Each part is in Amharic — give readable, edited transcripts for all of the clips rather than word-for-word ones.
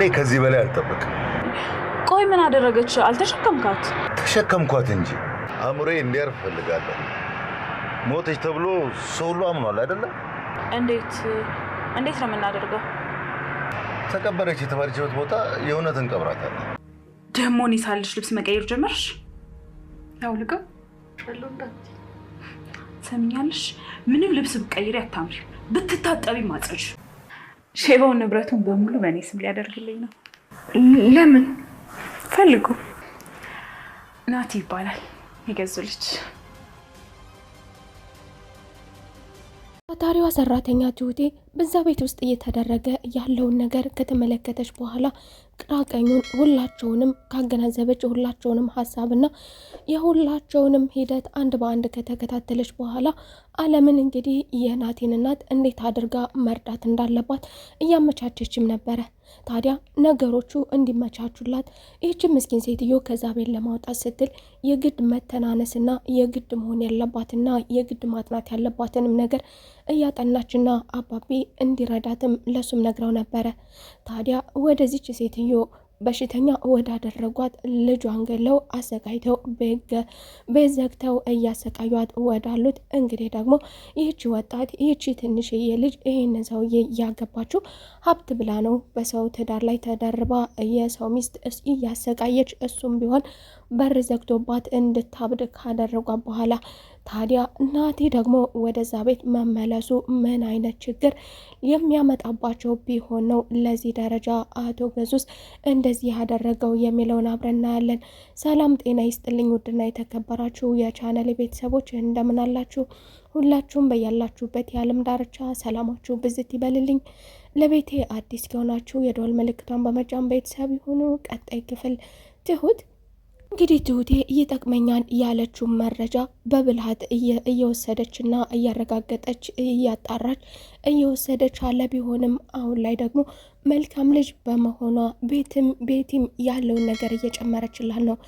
እኔ ከዚህ በላይ አልጠብቅም። ቆይ ምን አደረገች? አልተሸከምካት? ተሸከምኳት እንጂ አእምሮዬ እንዲያርፍ እፈልጋለሁ። ሞተች ተብሎ ሰው ሁሉ አምኗል አይደለ? እንዴት ነው የምናደርገው? ተቀበረች የተባለችበት ቦታ የእውነት እንቀብራታለን። ደግሞ እኔ ሳልሽ ልብስ መቀየር ጀመርሽ? ያውልቀው ሰምኛለሽ? ምንም ልብስ ብትቀይሪ አታምሪ፣ ብትታጠቢ ማጽጅ። ሼባውን ንብረቱን በሙሉ በእኔ ስም ሊያደርግልኝ ነው። ለምን ፈልጉ? ናቲ ይባላል የገዙ ልጅ። ታታሪዋ ሰራተኛ ትሁቴ በዛ ቤት ውስጥ እየተደረገ ያለውን ነገር ከተመለከተች በኋላ ቅራቀኙን ሁላቸውንም ካገናዘበች ሁላቸውንም ሀሳብና የሁላቸውንም ሂደት አንድ በአንድ ከተከታተለች በኋላ አለምን እንግዲህ የናቲን እናት እንዴት አድርጋ መርዳት እንዳለባት እያመቻቸችም ነበረ። ታዲያ ነገሮቹ እንዲመቻቹላት ይህች ምስኪን ሴትዮ ከዛ ቤት ለማውጣት ስትል የግድ መተናነስና የግድ መሆን ያለባትና የግድ ማጥናት ያለባትንም ነገር እያጠናችና አባቢ እንዲረዳትም ለሱም ነግረው ነበረ። ታዲያ ወደዚች ሴትዮ በሽተኛ ወዳደረጓት ልጇን ገለው አሰቃይተው ቤት ዘግተው እያሰቃዩት ወዳሉት እንግዲህ ደግሞ ይህቺ ወጣት ይህቺ ትንሽዬ ልጅ ይህንን ሰውዬ እያገባችው ሀብት ብላ ነው በሰው ትዳር ላይ ተደርባ የሰው ሚስት እያሰቃየች እሱም ቢሆን በር ዘግቶባት እንድታብድ ካደረጓት በኋላ ታዲያ ናቲ ደግሞ ወደዛ ቤት መመለሱ ምን አይነት ችግር የሚያመጣባቸው ቢሆን ነው ለዚህ ደረጃ አቶ ገዙስ እንደዚህ ያደረገው የሚለውን አብረን እናያለን። ሰላም ጤና ይስጥልኝ ውድና የተከበራችሁ የቻናሌ ቤተሰቦች እንደምን አላችሁ? ሁላችሁም በያላችሁበት የዓለም ዳርቻ ሰላማችሁ ብዝት ይበልልኝ። ለቤቴ አዲስ ከሆናችሁ የደወል ምልክቷን በመጫን ቤተሰብ ይሁኑ። ቀጣይ ክፍል ትሁት እንግዲህ ትሁቴ ይጠቅመኛል ያለችውን መረጃ በብልሃት እየወሰደችና እያረጋገጠች እያጣራች እየወሰደች አለ። ቢሆንም አሁን ላይ ደግሞ መልካም ልጅ በመሆኗ ቤቲም ያለውን ነገር እየጨመረችላት ነው።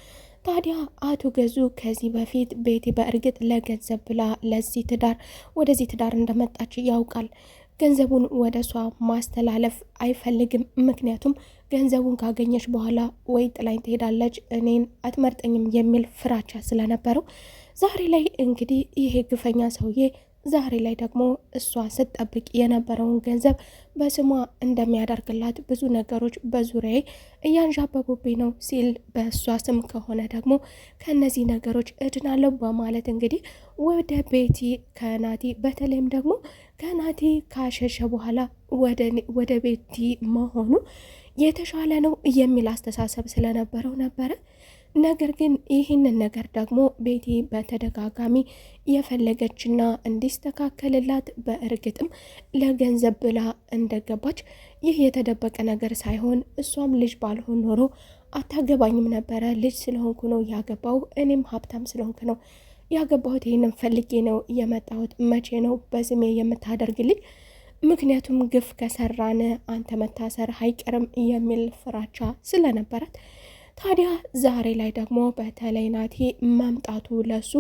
ታዲያ አቶ ገዙ ከዚህ በፊት ቤቲ በእርግጥ ለገንዘብ ብላ ወደዚህ ትዳር እንደመጣች ያውቃል። ገንዘቡን ወደ እሷ ማስተላለፍ አይፈልግም። ምክንያቱም ገንዘቡን ካገኘች በኋላ ወይ ጥላኝ ትሄዳለች፣ እኔን አትመርጠኝም የሚል ፍራቻ ስለነበረው ዛሬ ላይ እንግዲህ ይሄ ግፈኛ ሰውዬ ዛሬ ላይ ደግሞ እሷ ስትጠብቅ የነበረውን ገንዘብ በስሟ እንደሚያደርግላት ብዙ ነገሮች በዙሪያዬ እያንዣበቡብኝ ነው ሲል በእሷ ስም ከሆነ ደግሞ ከነዚህ ነገሮች እድናለሁ በማለት እንግዲህ ወደ ቤቲ ከናቲ በተለይም ደግሞ ከናቲ ካሸሸ በኋላ ወደ ቤቲ መሆኑ የተሻለ ነው የሚል አስተሳሰብ ስለነበረው ነበረ። ነገር ግን ይህንን ነገር ደግሞ ቤቲ በተደጋጋሚ የፈለገችና እንዲስተካከልላት በእርግጥም ለገንዘብ ብላ እንደገባች ይህ የተደበቀ ነገር ሳይሆን እሷም ልጅ ባልሆን ኖሮ አታገባኝም ነበረ። ልጅ ስለሆንኩ ነው ያገባው፣ እኔም ሀብታም ስለሆንኩ ነው ያገባሁት፣ ይህንን ፈልጌ ነው የመጣሁት። መቼ ነው በስሜ የምታደርግልኝ? ምክንያቱም ግፍ ከሰራን አንተ መታሰር አይቀርም የሚል ፍራቻ ስለነበራት ታዲያ ዛሬ ላይ ደግሞ በተለይ ናቲ መምጣቱ ለሱ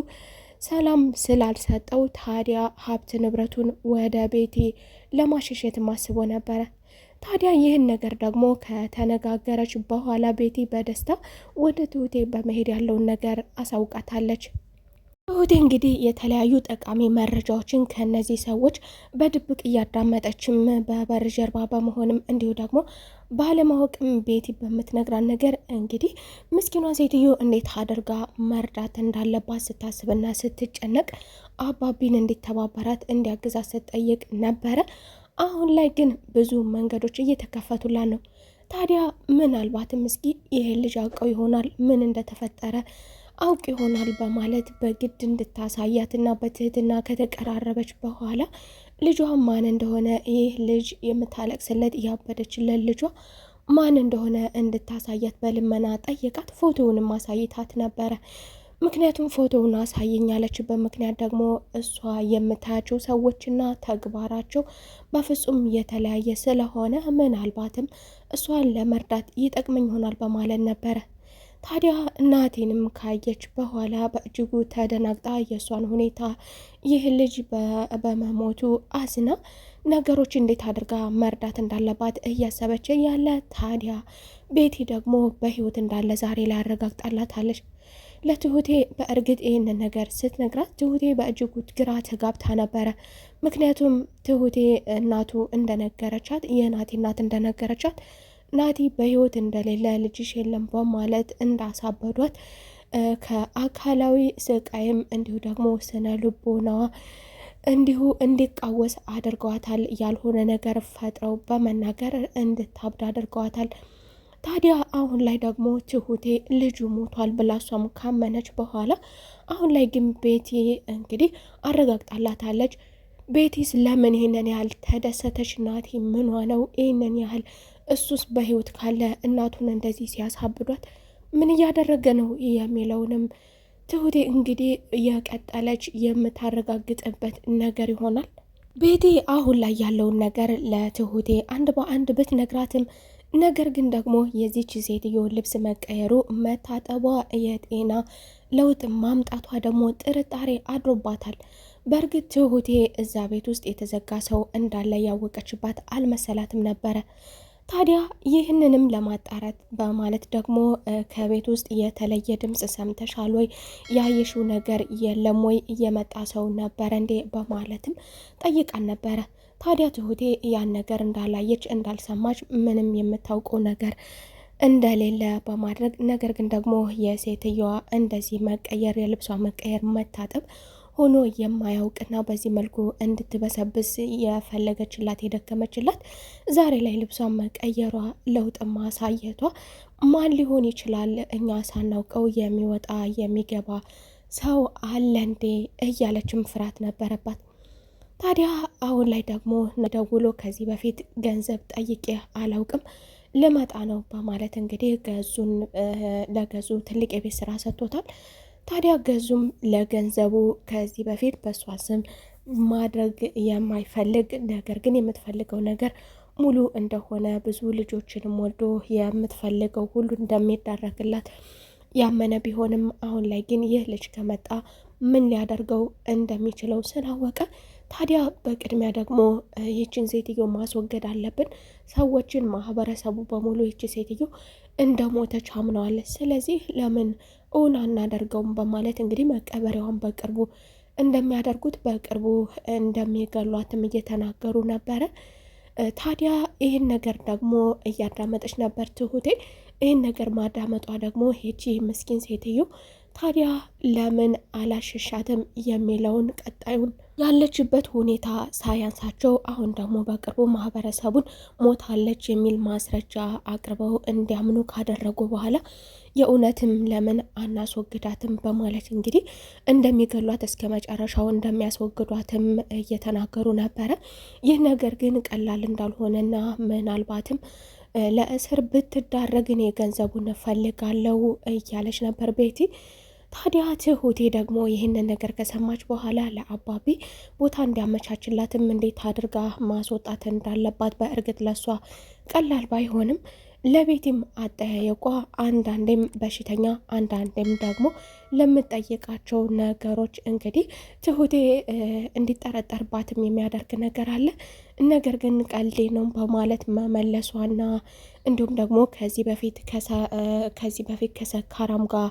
ሰላም ስላልሰጠው ታዲያ ሀብት ንብረቱን ወደ ቤቲ ለማሸሸት አስቦ ነበረ። ታዲያ ይህን ነገር ደግሞ ከተነጋገረች በኋላ ቤቲ በደስታ ወደ ትሁቴ በመሄድ ያለውን ነገር አሳውቃታለች። ትሁቴ እንግዲህ የተለያዩ ጠቃሚ መረጃዎችን ከነዚህ ሰዎች በድብቅ እያዳመጠችም በበር ጀርባ በመሆንም እንዲሁ ደግሞ ባለማወቅም ቤቲ በምትነግራን ነገር እንግዲህ ምስኪኗ ሴትዮ እንዴት አድርጋ መርዳት እንዳለባት ስታስብና ስትጨነቅ አባቢን እንዲተባበራት እንዲያግዛት ስትጠይቅ ነበረ። አሁን ላይ ግን ብዙ መንገዶች እየተከፈቱላት ነው። ታዲያ ምናልባትም እስኪ ይሄ ልጅ አውቀው ይሆናል ምን እንደተፈጠረ አውቅ ይሆናል በማለት በግድ እንድታሳያትና በትህትና ከተቀራረበች በኋላ ልጇ ማን እንደሆነ ይህ ልጅ የምታለቅስለት ያበደችለት ልጇ ማን እንደሆነ እንድታሳያት በልመና ጠየቃት። ፎቶውንም ማሳይታት ነበረ። ምክንያቱም ፎቶውን አሳየኝ ያለችበት ምክንያት ደግሞ እሷ የምታያቸው ሰዎችና ተግባራቸው በፍጹም የተለያየ ስለሆነ ምናልባትም እሷን ለመርዳት ይጠቅመኝ ይሆናል በማለት ነበረ። ታዲያ እናቴንም ካየች በኋላ በእጅጉ ተደናግጣ የእሷን ሁኔታ ይህ ልጅ በመሞቱ አዝና ነገሮች እንዴት አድርጋ መርዳት እንዳለባት እያሰበች ያለ ታዲያ ቤቲ ደግሞ በህይወት እንዳለ ዛሬ ላይ አረጋግጣላታለች ለትሁቴ። በእርግጥ ይህንን ነገር ስትነግራት ትሁቴ በእጅጉ ግራ ተጋብታ ነበረ። ምክንያቱም ትሁቴ እናቱ እንደነገረቻት የናቲ እናት እንደነገረቻት ናቲ በህይወት እንደሌለ ልጅሽ የለም በማለት እንዳሳበዷት ከአካላዊ ስቃይም እንዲሁ ደግሞ ስነ ልቦናዋ እንዲሁ እንዲቃወስ አድርገዋታል። ያልሆነ ነገር ፈጥረው በመናገር እንድታብድ አድርገዋታል። ታዲያ አሁን ላይ ደግሞ ትሁቴ ልጁ ሞቷል ብላ እሷም ካመነች በኋላ አሁን ላይ ግን ቤቲ እንግዲህ አረጋግጣላታለች። ቤቲስ ለምን ይህንን ያህል ተደሰተች? ናቲ ምኗ ነው ይህንን ያህል? እሱስ በህይወት ካለ እናቱን እንደዚህ ሲያሳብዷት ምን እያደረገ ነው የሚለውንም ትሁቴ እንግዲህ የቀጠለች የምታረጋግጥበት ነገር ይሆናል። ቤቲ አሁን ላይ ያለውን ነገር ለትሁቴ አንድ በአንድ ብትነግራትም ነገር ግን ደግሞ የዚች ሴትዮ ልብስ መቀየሩ መታጠቧ የጤና ለውጥ ማምጣቷ ደግሞ ጥርጣሬ አድሮባታል። በእርግጥ ትሁቴ እዛ ቤት ውስጥ የተዘጋ ሰው እንዳለ ያወቀችባት አልመሰላትም ነበረ። ታዲያ ይህንንም ለማጣራት በማለት ደግሞ ከቤት ውስጥ የተለየ ድምፅ ሰምተሻል ወይ? ያየሽው ነገር የለም ወይ? እየመጣ ሰው ነበረ እንዴ? በማለትም ጠይቃን ነበረ። ታዲያ ትሁቴ ያን ነገር እንዳላየች እንዳልሰማች ምንም የምታውቀው ነገር እንደሌለ በማድረግ ነገር ግን ደግሞ የሴትየዋ እንደዚህ መቀየር የልብሷ መቀየር መታጠብ ሆኖ የማያውቅና በዚህ መልኩ እንድትበሰብስ የፈለገችላት የደከመችላት ዛሬ ላይ ልብሷን መቀየሯ ለውጥ ማሳየቷ ማን ሊሆን ይችላል? እኛ ሳናውቀው የሚወጣ የሚገባ ሰው አለ እንዴ? እያለችም ፍርሃት ነበረባት። ታዲያ አሁን ላይ ደግሞ ደውሎ ከዚህ በፊት ገንዘብ ጠይቄ አላውቅም ልመጣ ነው በማለት እንግዲህ ለገዙ ትልቅ የቤት ስራ ሰጥቶታል። ታዲያ ገዙም ለገንዘቡ ከዚህ በፊት በእሷ ስም ማድረግ የማይፈልግ ነገር ግን የምትፈልገው ነገር ሙሉ እንደሆነ ብዙ ልጆችንም ወልዶ የምትፈልገው ሁሉ እንደሚዳረግላት ያመነ ቢሆንም አሁን ላይ ግን ይህ ልጅ ከመጣ ምን ሊያደርገው እንደሚችለው ስላወቀ ታዲያ በቅድሚያ ደግሞ ይህችን ሴትዮ ማስወገድ አለብን። ሰዎችን ማህበረሰቡ በሙሉ ይህች ሴትዮ እንደሞተች አምነዋል። ስለዚህ ለምን እውን አናደርገውም በማለት እንግዲህ መቀበሪያዋን በቅርቡ እንደሚያደርጉት በቅርቡ እንደሚገሏትም እየተናገሩ ነበረ። ታዲያ ይህን ነገር ደግሞ እያዳመጠች ነበር ትሁቴ። ይህን ነገር ማዳመጧ ደግሞ ይቺ ምስኪን ሴትዮ ታዲያ ለምን አላሸሻትም የሚለውን ቀጣዩን ያለችበት ሁኔታ ሳያንሳቸው አሁን ደግሞ በቅርቡ ማህበረሰቡን ሞታለች የሚል ማስረጃ አቅርበው እንዲያምኑ ካደረጉ በኋላ የእውነትም ለምን አናስወግዳትም በማለት እንግዲህ እንደሚገሏት እስከ መጨረሻው እንደሚያስወግዷትም እየተናገሩ ነበረ። ይህ ነገር ግን ቀላል እንዳልሆነና ምናልባትም ለእስር ብትዳረግ እኔ ገንዘቡን እፈልጋለሁ እያለች ነበር ቤቲ። ታዲያ ትሁቴ ደግሞ ይህንን ነገር ከሰማች በኋላ ለአባቢ ቦታ እንዲያመቻችላትም እንዴት አድርጋ ማስወጣት እንዳለባት በእርግጥ ለሷ ቀላል ባይሆንም ለቤቲም አጠያየቋ አንዳንዴም በሽተኛ አንዳንዴም ደግሞ ለምጠይቃቸው ነገሮች እንግዲህ ትሁቴ እንዲጠረጠርባትም የሚያደርግ ነገር አለ። ነገር ግን ቀልዴ ነው በማለት መመለሷና እንዲሁም ደግሞ ከዚህ በፊት ከሰካራም ጋር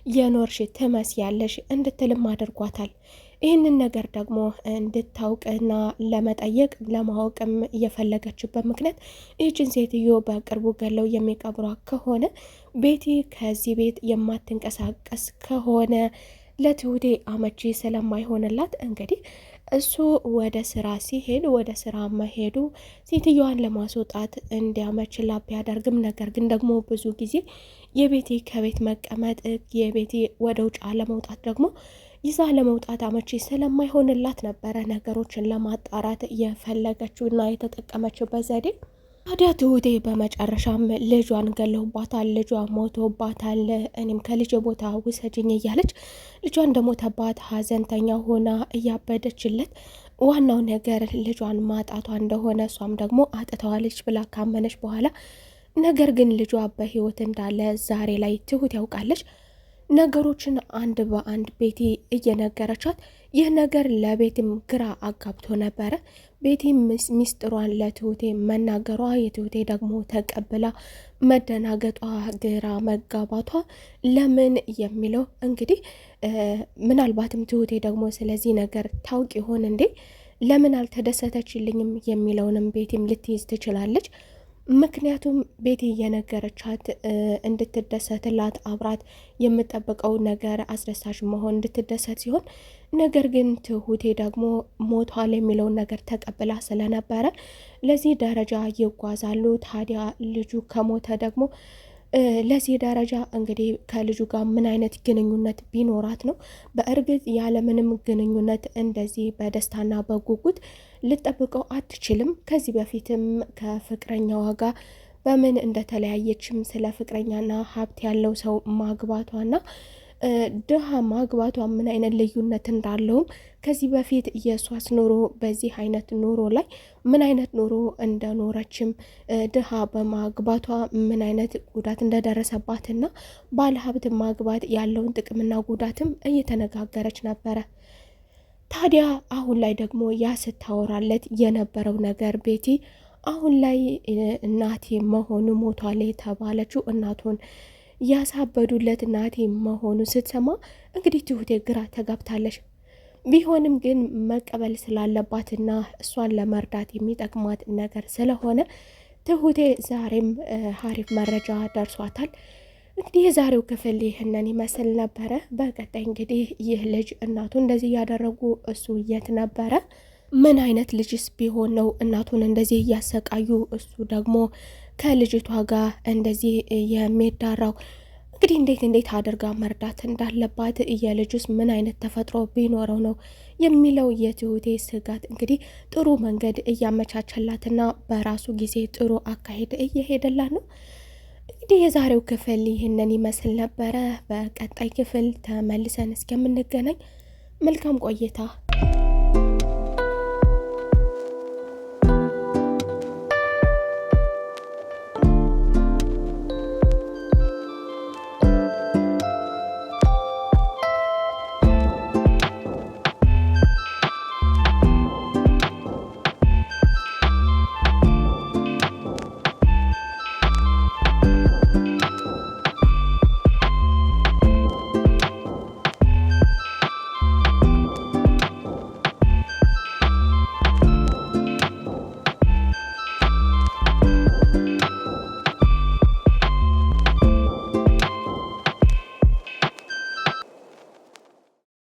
የኖርሽ ትመስያለሽ እንድትልም አድርጓታል። ይህንን ነገር ደግሞ እንድታውቅና ለመጠየቅ ለማወቅም እየፈለገችበት ምክንያት ይህችን ሴትዮ በቅርቡ ገለው የሚቀብሯ ከሆነ ቤቲ ከዚህ ቤት የማትንቀሳቀስ ከሆነ ለትሁቴ አመቺ ስለማይሆንላት እንግዲህ እሱ ወደ ስራ ሲሄድ ወደ ስራ መሄዱ ሴትዮዋን ለማስወጣት እንዲያመችላ ቢያደርግም ነገር ግን ደግሞ ብዙ ጊዜ የቤቲ ከቤት መቀመጥ የቤቲ ወደ ውጭ አለመውጣት ደግሞ ይዛ ለመውጣት አመቺ ስለማይሆንላት ነበረ ነገሮችን ለማጣራት የፈለገችውና የተጠቀመችበት ዘዴ። ታዲያ ትሁቴ በመጨረሻም ልጇን ገለውባታል፣ ልጇ ሞቶባታል፣ እኔም ከልጅ ቦታ ውሰጅኝ እያለች ልጇ እንደሞተባት ሀዘንተኛ ሆና እያበደችለት ዋናው ነገር ልጇን ማጣቷ እንደሆነ እሷም ደግሞ አጥተዋለች ብላ ካመነች በኋላ ነገር ግን ልጇ በህይወት እንዳለ ዛሬ ላይ ትሁት ያውቃለች። ነገሮችን አንድ በአንድ ቤቲ እየነገረቻት ይህ ነገር ለቤትም ግራ አጋብቶ ነበረ። ቤቲ ሚስጥሯን ለትሁቴ መናገሯ የትሁቴ ደግሞ ተቀብላ መደናገጧ ግራ መጋባቷ ለምን የሚለው እንግዲህ ምናልባትም ትሁቴ ደግሞ ስለዚህ ነገር ታውቅ ይሆን እንዴ? ለምን አልተደሰተችልኝም የሚለውንም ቤቲም ልትይዝ ትችላለች። ምክንያቱም ቤቲ እየነገረቻት እንድትደሰትላት አብራት የምጠብቀው ነገር አስደሳች መሆን እንድትደሰት ሲሆን ነገር ግን ትሁቴ ደግሞ ሞቷል የሚለውን ነገር ተቀብላ ስለነበረ ለዚህ ደረጃ ይጓዛሉ። ታዲያ ልጁ ከሞተ ደግሞ ለዚህ ደረጃ እንግዲህ ከልጁ ጋር ምን አይነት ግንኙነት ቢኖራት ነው? በእርግጥ ያለምንም ግንኙነት እንደዚህ በደስታና በጉጉት ልጠብቀው አትችልም። ከዚህ በፊትም ከፍቅረኛዋ ጋር በምን እንደተለያየችም ስለ ፍቅረኛና ሀብት ያለው ሰው ማግባቷና ድሃ ማግባቷ ምን አይነት ልዩነት እንዳለውም ከዚህ በፊት የእሷስ ኑሮ በዚህ አይነት ኑሮ ላይ ምን አይነት ኑሮ እንደኖረችም ድሃ በማግባቷ ምን አይነት ጉዳት እንደደረሰባትና ባለሀብት ማግባት ያለውን ጥቅምና ጉዳትም እየተነጋገረች ነበረ። ታዲያ አሁን ላይ ደግሞ ያ ስታወራለት የነበረው ነገር ቤቲ አሁን ላይ እናቴ መሆኑ ሞቷል የተባለችው እናቱን ያሳበዱለት ናቴ መሆኑ ስትሰማ እንግዲህ ትሁቴ ግራ ተጋብታለች። ቢሆንም ግን መቀበል ስላለባትና እሷን ለመርዳት የሚጠቅማት ነገር ስለሆነ ትሁቴ ዛሬም ሀሪፍ መረጃ ደርሷታል። እንግዲህ የዛሬው ክፍል ይህንን ይመስል ነበረ። በቀጣይ እንግዲህ ይህ ልጅ እናቱ እንደዚህ እያደረጉ እሱ የት ነበረ? ምን አይነት ልጅስ ቢሆን ነው እናቱን እንደዚህ እያሰቃዩ እሱ ደግሞ ከልጅቷ ጋር እንደዚህ የሚዳራው? እንግዲህ እንዴት አድርጋ መርዳት እንዳለባት የልጁስ ምን አይነት ተፈጥሮ ቢኖረው ነው የሚለው የትሁቴ ስጋት እንግዲህ ጥሩ መንገድ እያመቻቸላትና በራሱ ጊዜ ጥሩ አካሄድ እየሄደላት ነው። እንግዲህ የዛሬው ክፍል ይህንን ይመስል ነበረ። በቀጣይ ክፍል ተመልሰን እስከምንገናኝ መልካም ቆይታ